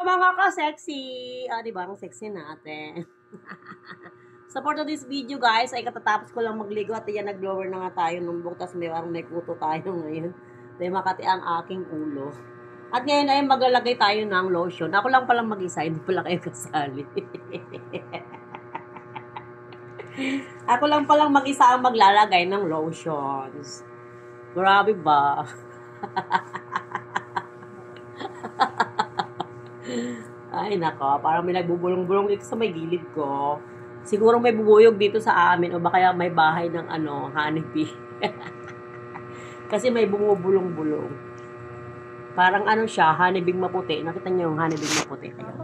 Mga ka-sexy! Ah, diba? Ang sexy natin. So for this video guys, ay katatapos ko lang magligo at yan nag-blower na nga tayo nung buhok, tas may kuto tayo ngayon. Dahil makati ang aking ulo. At ngayon ay maglalagay tayo ng lotion. Ako lang palang mag-isa, hindi pala kayo kasali. Ako lang palang mag-isa ang maglalagay ng lotions. Grabe ba? Ay nako, parang may nagbubulong-bulong dito sa may gilid ko. Siguro may bubuyog dito sa amin o baka may bahay ng honeybee. Kasi may bumubulong-bulong. Parang siya, honeybee maputi. Nakita niyo yung honeybee maputi? Ayun.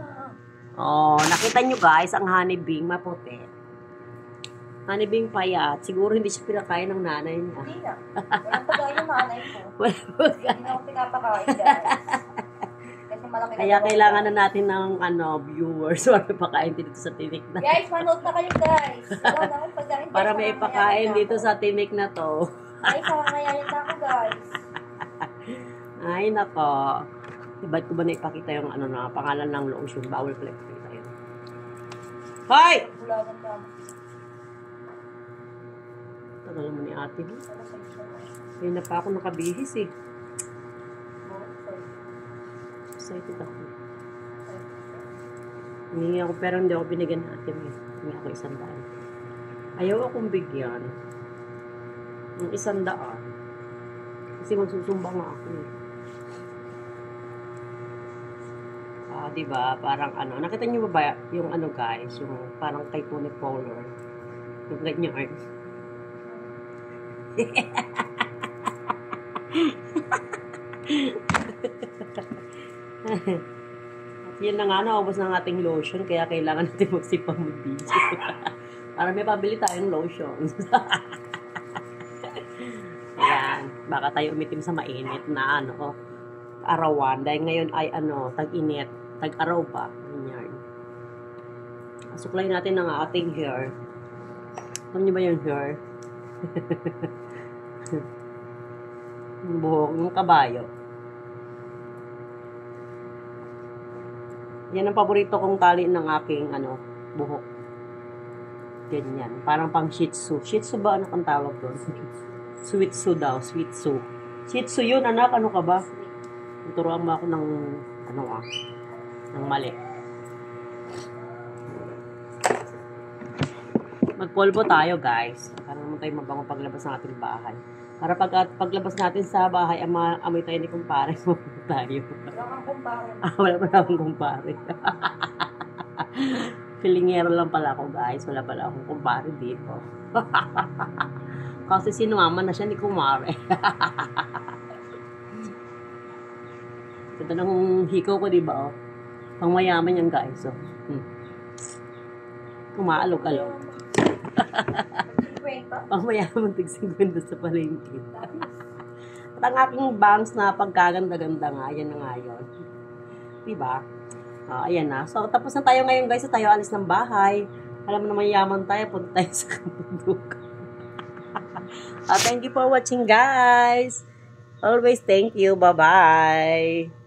Oh, nakita niyo guys, ang honeybee maputi. Honeybee payat. Siguro hindi siya pinakain ng nanay niya. Hindi na. Walang pagkain yung nanay ko. Walang pagkain. Hindi na ako pinapakain guys. Kasi malaki na. Kaya kailangan na natin ng viewers para pakain dito sa tinik na. Guys, manood na kayo guys. Wala na akong pagkain. Para may ipakain dito sa tinik na to. Guys, nangayayin na ako guys. Ay nako. Ba't ko ba na ipakita yung pangalan ng lotion? Bawal pala ipakita yun. Hoy! Bulagan ka. Tagal naman ni ate mo. Kaya na pa ako nakabihis eh. Excited ako. Hindi ako, pero hindi ako binigyan natin eh. Hindi ako 100. Ayaw akong bigyan. Ng 100. Kasi magsusumba nga ako eh. Diba? Parang nakita niyo ba yung guys? Yung parang kay Tony Pollard. Yung ganyan. At yun na nga, naubos na ang ating lotion, kaya kailangan natin magsipang mag-video. Para may pabili tayong lotion. Ayan, baka tayo umitim sa mainit na arawan. Dahil ngayon ay tag-init, tag-araw pa. Ganyan. Suklayin natin ang ating hair. Alam niyo ba yung hair? Yung buhok, yung kabayo. Yan ang paborito kong tali ng aking buhok. Ganyan. Parang pang Shih Tzu. Shih Tzu ba? Ano kang tawag doon? Sweet Tzu daw. Sweet Tzu. Shih Tzu yun, anak. Ano ka ba? Turuan mo ako ng ng mali. Magpolvo tayo, guys. Para naman tayo mabango paglabas ng ating bahay. Para paglabas natin sa bahay, amoy tayo ni kumpare. Tayo. Wala kang kumpare. Wala pa akong kumpare. Filingero lang pala ako, guys. Wala pala akong kumpare dito. Kasi sinumama na siya ni kumare. Ito ng hikaw ko, diba? Pang mayaman yan, guys. Umaalog-alog. Pang mayaman, tig-50 sa palengke. At ang aking bangs na pagkaganda-ganda nga, yan na nga yun. Diba? Ayan na. So, tapos na tayo ngayon, guys. Tayo alis ng bahay. Alam mo naman, yaman tayo. Punta tayo sa kabundok. Thank you for watching, guys. Always thank you. Bye-bye.